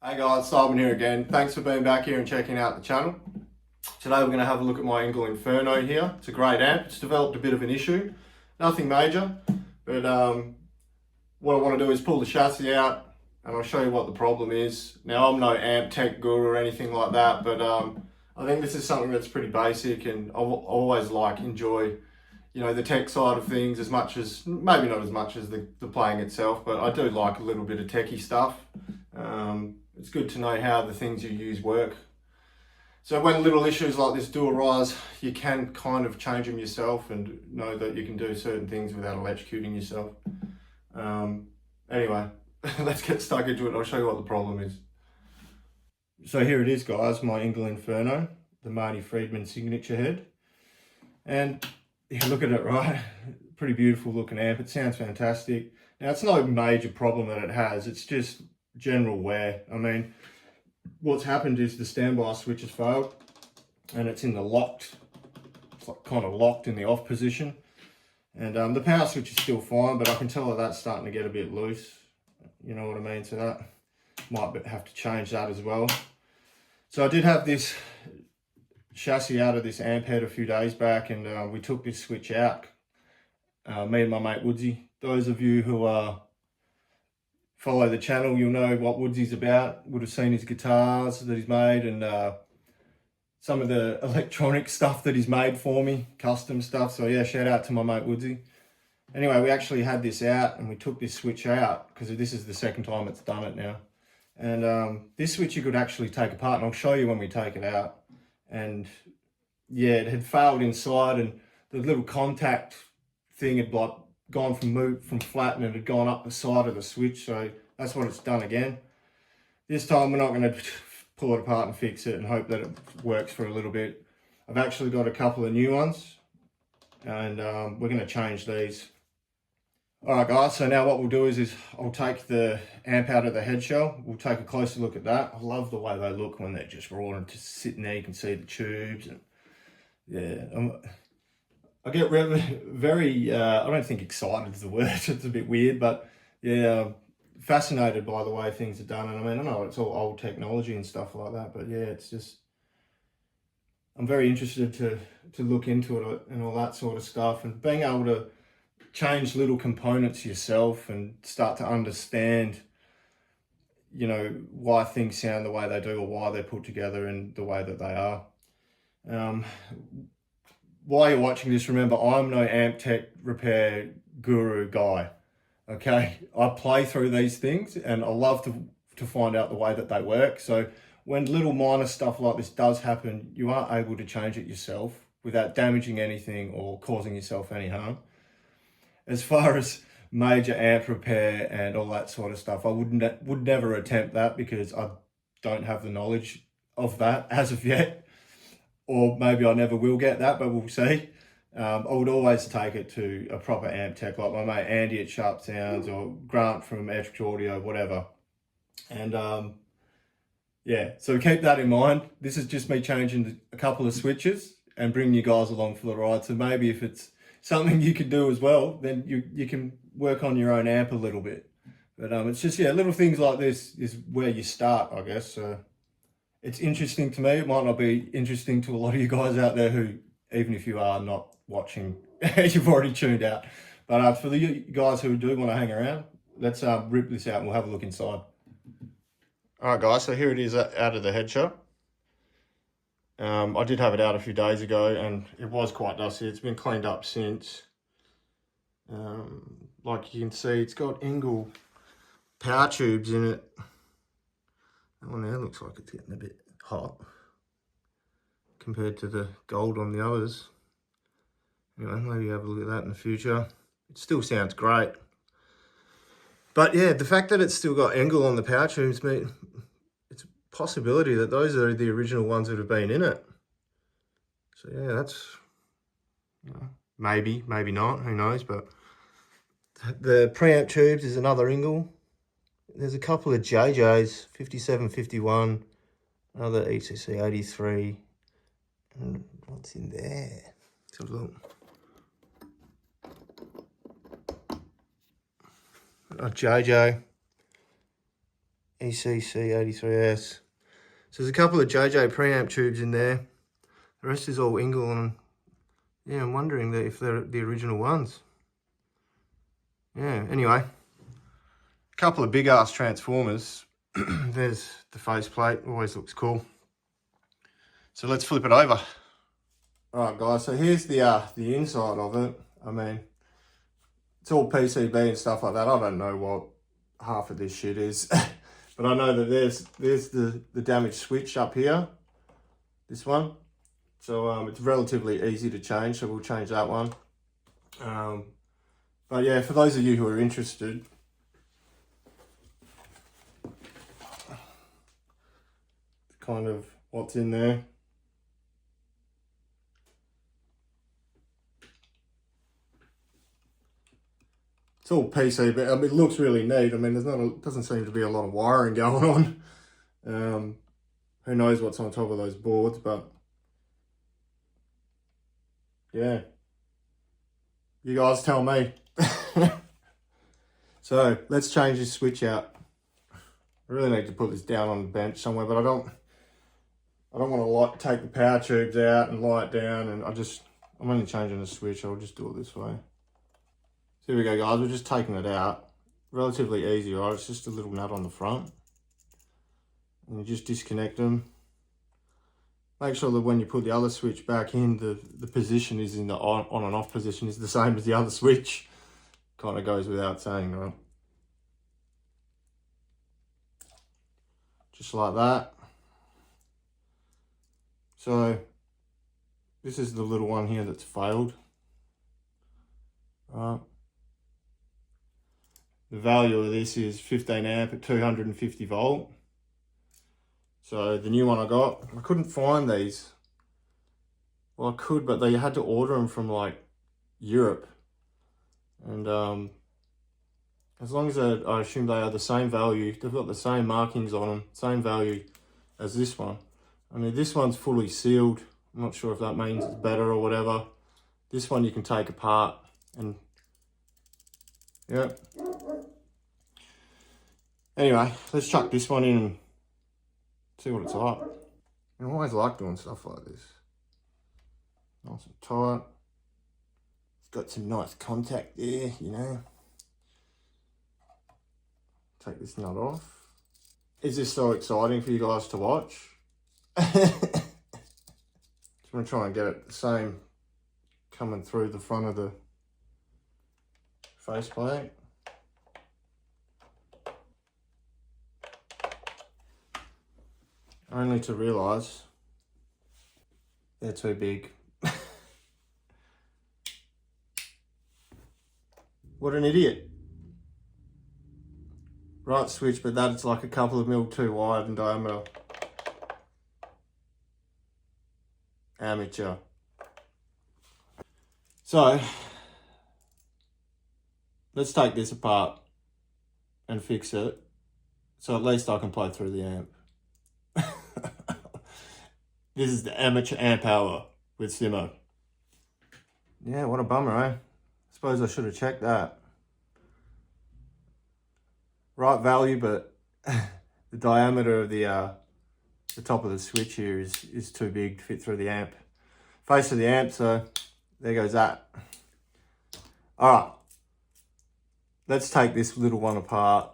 Hey guys, Simon here again. Thanks for being back here and checking out the channel. Today we're going to have a look at my ENGL Inferno here. It's a great amp. It's developed a bit of an issue. Nothing major, but what I want to do is pull the chassis out and I'll show you what the problem is. Now I'm no amp tech guru or anything like that, but I think this is something that's pretty basic, and I always enjoy the tech side of things as much as, maybe not as much as the playing itself, but I do like a little bit of techie stuff. It's good to know how the things you use work. So when little issues like this do arise, you can kind of change them yourself and know that you can do certain things without electrocuting yourself. Anyway, let's get stuck into it. I'll show you what the problem is. So here it is, guys, my ENGL Inferno, the Marty Friedman signature head. And yeah, look at it, right? Pretty beautiful looking amp. It sounds fantastic. Now, it's no major problem that it has. It's just general wear. I mean, what's happened is the standby switch has failed and it's in the locked, it's like kind of locked in the off position. And the power switch is still fine, but I can tell that that's starting to get a bit loose. You know what I mean? So that might have to change that as well. So I did have this chassis out of this amp head a few days back, and we took this switch out. Me and my mate Woodsy. Those of you who follow the channel, you'll know what Woodsy's about. Would have seen his guitars that he's made, and some of the electronic stuff that he's made for me, custom stuff. So yeah, shout out to my mate Woodsy. Anyway, we actually had this out and we took this switch out because this is the second time it's done it now. And this switch you could actually take apart, and I'll show you when we take it out. And yeah, it had failed inside, and the little contact thing had like gone from flat, and it had gone up the side of the switch. So that's what it's done again. This time we're not going to pull it apart and fix it and hope that it works for a little bit. I've actually got a couple of new ones, and we're going to change these. Alright guys, so now what we'll do is I'll take the amp out of the head shell. We'll take a closer look at that. I love the way they look when they're just raw and just sitting there. You can see the tubes, and yeah, I get very, I don't think excited is the word, it's a bit weird, but yeah, fascinated by the way things are done. And I mean, I know it's all old technology and stuff like that, but yeah, it's just, I'm very interested to look into it and all that sort of stuff, and being able to change little components yourself and start to understand, why things sound the way they do or why they're put together in the way that they are. While you're watching this, remember, I'm no amp tech repair guru guy, okay? I play through these things and I love to find out the way that they work. So when little minor stuff like this does happen, you are able to change it yourself without damaging anything or causing yourself any harm. As far as major amp repair and all that sort of stuff, I would never attempt that because I don't have the knowledge of that as of yet. Or maybe I never will get that, but we'll see. I would always take it to a proper amp tech, like my mate Andy at Sharp Sounds or Grant from Edge Audio, whatever. And yeah, so keep that in mind. This is just me changing a couple of switches and bringing you guys along for the ride. So maybe if it's something you could do as well, then you can work on your own amp a little bit. But it's just, yeah, little things like this is where you start, I guess. So it's interesting to me. It might not be interesting to a lot of you guys out there who, even if you are not watching, you've already tuned out. But for the guys who do want to hang around, let's rip this out and we'll have a look inside. All right, guys, so here it is out of the head shell. I did have it out a few days ago and it was quite dusty. It's been cleaned up since. Like you can see, it's got ENGL power tubes in it. That one there looks like it's getting a bit hot compared to the gold on the others. Anyway, maybe have a look at that in the future. It still sounds great. But yeah, the fact that it's still got ENGL on the power tubes, mate, it's a possibility that those are the original ones that have been in it. So yeah, that's, maybe not, who knows, but the preamp tubes is another ENGL. There's a couple of JJs, 5751, another ECC 83, and what's in there? Let's have a look. A JJ, ECC83S. So there's a couple of JJ preamp tubes in there. The rest is all ENGL, and yeah, I'm wondering if they're the original ones. Yeah, anyway. A couple of big ass transformers. There's the faceplate, always looks cool. So let's flip it over. Alright guys, so here's the inside of it. I mean, it's all PCB and stuff like that. I don't know what half of this shit is. But I know that there's the damaged switch up here. This one. So it's relatively easy to change, so we'll change that one. But yeah, for those of you who are interested, kind of what's in there. It's all PCB. I mean, it looks really neat. I mean, doesn't seem to be a lot of wiring going on. Who knows what's on top of those boards, but yeah. You guys tell me. So let's change this switch out. I really need to put this down on the bench somewhere, but I don't want to take the power tubes out and lie it down, and I'm only changing the switch. I'll just do it this way. So here we go, guys. We're just taking it out. Relatively easy, right? It's just a little nut on the front. And you just disconnect them. Make sure that when you put the other switch back in, the position is in the on and off position is the same as the other switch. Kind of goes without saying, right? Just like that. So this is the little one here that's failed. The value of this is 15 amp at 250 volt. So the new one I got, I couldn't find these. Well, I could, but they had to order them from like Europe. And as long as I assume they are the same value, they've got the same markings on them, same value as this one. I mean, this one's fully sealed. I'm not sure if that means it's better or whatever. This one you can take apart and, yeah. Anyway, let's chuck this one in and see what it's like. I always like doing stuff like this. Nice and tight. It's got some nice contact there, you know. Take this nut off. Is this so exciting for you guys to watch? Just want to try and get it the same coming through the front of the faceplate. Only to realise they're too big. What an idiot. Right switch, but that's like a couple of mil too wide in diameter. Amateur. So, let's take this apart and fix it. So at least I can play through the amp. This is the amateur amp hour with Simo. Yeah, what a bummer, eh? Suppose I should have checked that. Right value, but the diameter of the top of the switch here is too big to fit through the amp. Face of the amp, so there goes that. All right, let's take this little one apart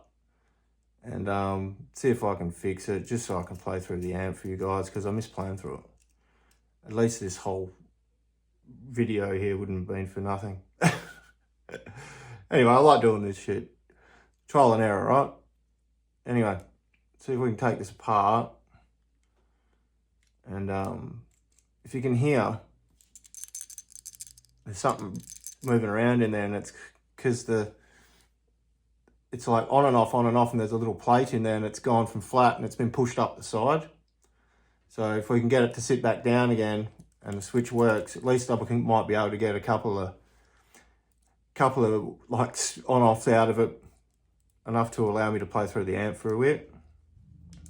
and see if I can fix it, just so I can play through the amp for you guys, because I miss playing through it. At least this whole video here wouldn't have been for nothing. Anyway, I like doing this shit. Trial and error, right? Anyway, see if we can take this apart. And if you can hear, there's something moving around in there, and it's because it's like on and off, and there's a little plate in there, and it's gone from flat and it's been pushed up the side. So if we can get it to sit back down again and the switch works, at least I might be able to get a couple of like on-offs out of it, enough to allow me to play through the amp for a bit.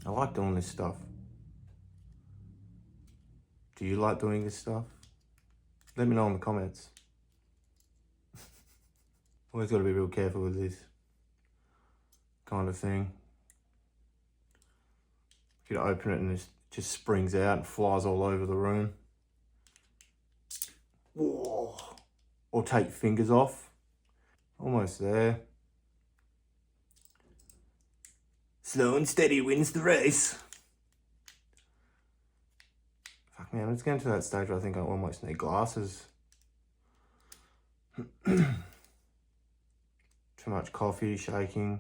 I like doing this stuff. Do you like doing this stuff? Let me know in the comments. Always got to be real careful with this kind of thing. You can open it and it just springs out and flies all over the room. Whoa. Or take your fingers off. Almost there. Slow and steady wins the race. Fuck man, it's getting to that stage where I think I almost need glasses. Too much coffee, shaking.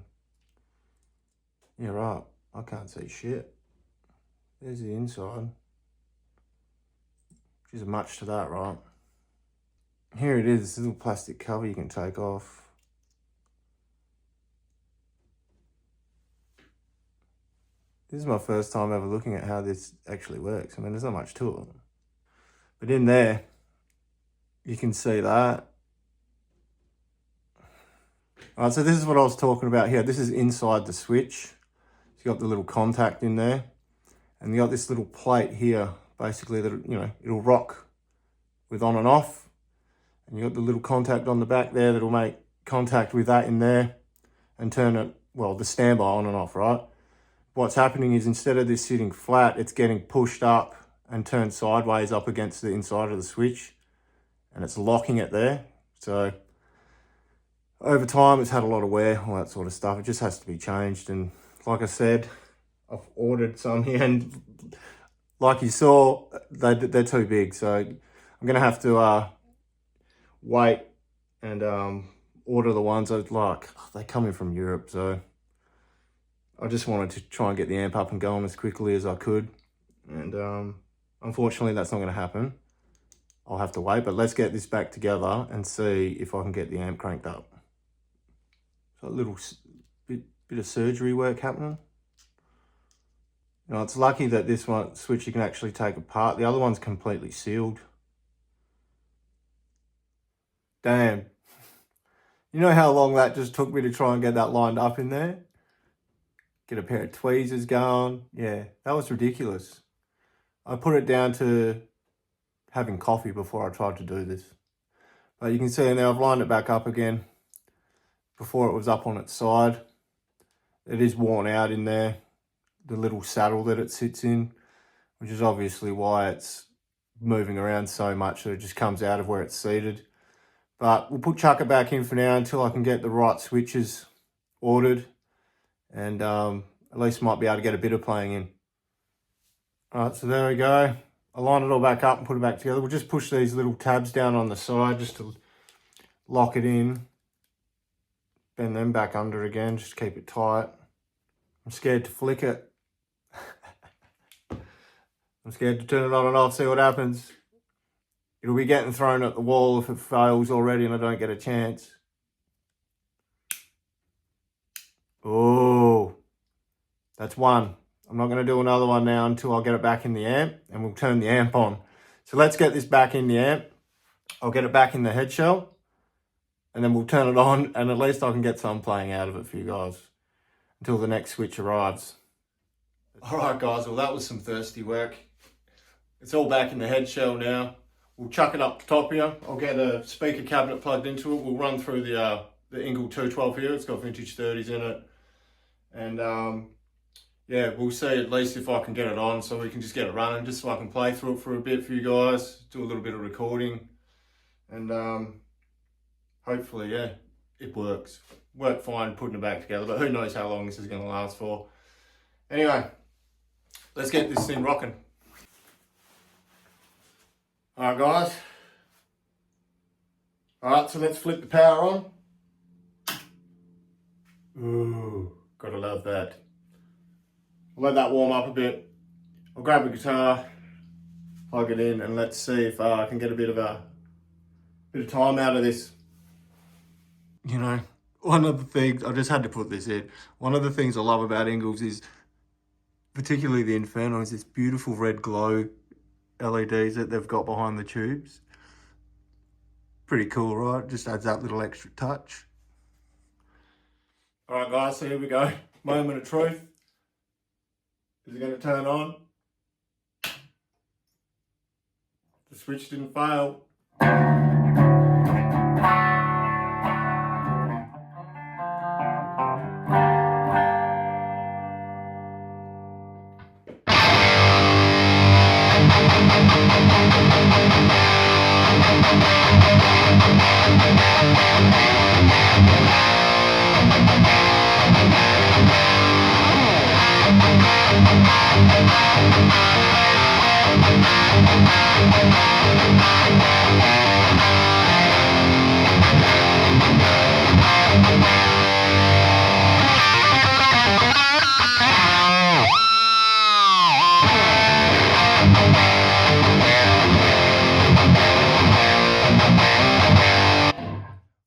Yeah, right. I can't see shit. There's the inside. Which isn't much to that, right? Here it is, this little plastic cover you can take off. This is my first time ever looking at how this actually works. I mean, there's not much to it. But in there, you can see that. All right, so this is what I was talking about here. This is inside the switch. So you got the little contact in there. And you got this little plate here, basically, that, you know, it'll rock with on and off. And you got the little contact on the back there that'll make contact with that in there and turn it, well, the standby on and off, right? What's happening is instead of this sitting flat, it's getting pushed up and turned sideways up against the inside of the switch, and it's locking it there. So over time, it's had a lot of wear, all that sort of stuff. It just has to be changed. And like I said, I've ordered some here, and like you saw, they're too big. So I'm going to have to wait and order the ones I'd like. They come in from Europe, so I just wanted to try and get the amp up and going as quickly as I could. And unfortunately, that's not going to happen. I'll have to wait, but let's get this back together and see if I can get the amp cranked up. So a little bit of surgery work happening. You know, it's lucky that this one switch you can actually take apart. The other one's completely sealed. Damn. You know how long that just took me to try and get that lined up in there? Get a pair of tweezers going. Yeah, that was ridiculous. I put it down to having coffee before I tried to do this. But you can see in there, I've lined it back up again. Before it was up on its side. It is worn out in there. The little saddle that it sits in, which is obviously why it's moving around so much that it just comes out of where it's seated. But we'll chuck it back in for now until I can get the right switches ordered. And at least might be able to get a bit of playing in. All right, so there we go. I line it all back up and put it back together. We'll just push these little tabs down on the side just to lock it in. Bend them back under again, just to keep it tight. I'm scared to flick it. I'm scared to turn it on and off, see what happens. It'll be getting thrown at the wall if it fails already and I don't get a chance. Oh, that's one. I'm not going to do another one now until I get it back in the amp and we'll turn the amp on. So let's get this back in the amp. I'll get it back in the head shell and then we'll turn it on and at least I can get some playing out of it for you guys until the next switch arrives. All right, guys, well, that was some thirsty work. It's all back in the head shell now. We'll chuck it up the top here. I'll get a speaker cabinet plugged into it. We'll run through the ENGL 212 here. It's got vintage 30s in it. And yeah, we'll see at least if I can get it on so we can just get it running, just so I can play through it for a bit for you guys, do a little bit of recording. And hopefully, yeah, it works. Worked fine putting it back together, but who knows how long this is going to last for. Anyway, let's get this thing rocking. Alright guys. Alright, so let's flip the power on. Ooh, gotta love that. I'll let that warm up a bit. I'll grab a guitar, plug it in, and let's see if I can get a bit of time out of this. You know, one of the things, I just had to put this in, one of the things I love about ENGLs is, particularly the Inferno, is this beautiful red glow LEDs that they've got behind the tubes. Pretty cool, right? Just adds that little extra touch. All right, guys, so here we go. Moment of truth. Is it going to turn on? The switch didn't fail.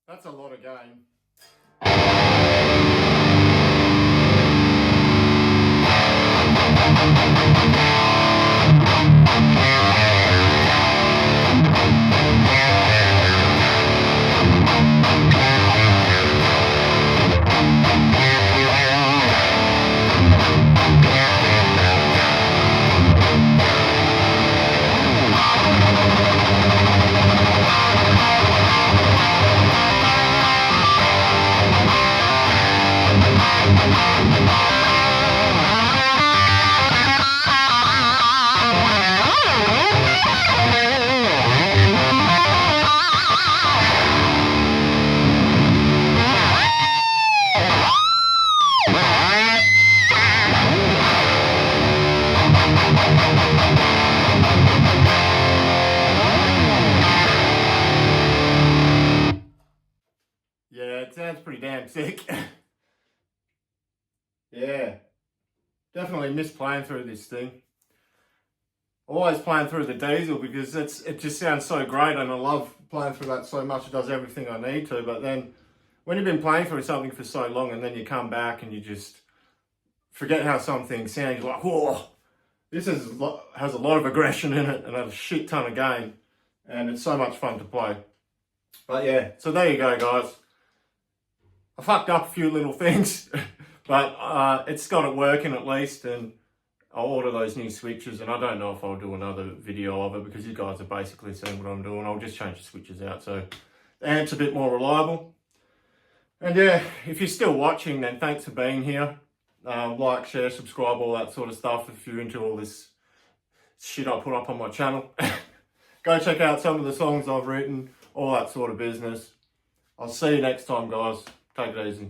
That's a lot of gain. Yeah, it sounds pretty damn sick. Yeah, definitely miss playing through this thing. Always playing through the diesel because it just sounds so great, and I love playing through that so much. It does everything I need to. But then when you've been playing through something for so long and then you come back and you just forget how something sounds, you're like, whoa, this has a lot of aggression in it and a shit ton of gain, and it's so much fun to play. But yeah, so there you go, guys. I fucked up a few little things, but it's got it working at least, and I'll order those new switches, and I don't know if I'll do another video of it because you guys are basically seeing what I'm doing. I'll just change the switches out so the amp's a bit more reliable. And yeah, if you're still watching, then thanks for being here. Like, share, subscribe, all that sort of stuff if you're into all this shit I put up on my channel. Go check out some of the songs I've written, all that sort of business. I'll see you next time, guys. Take it easy.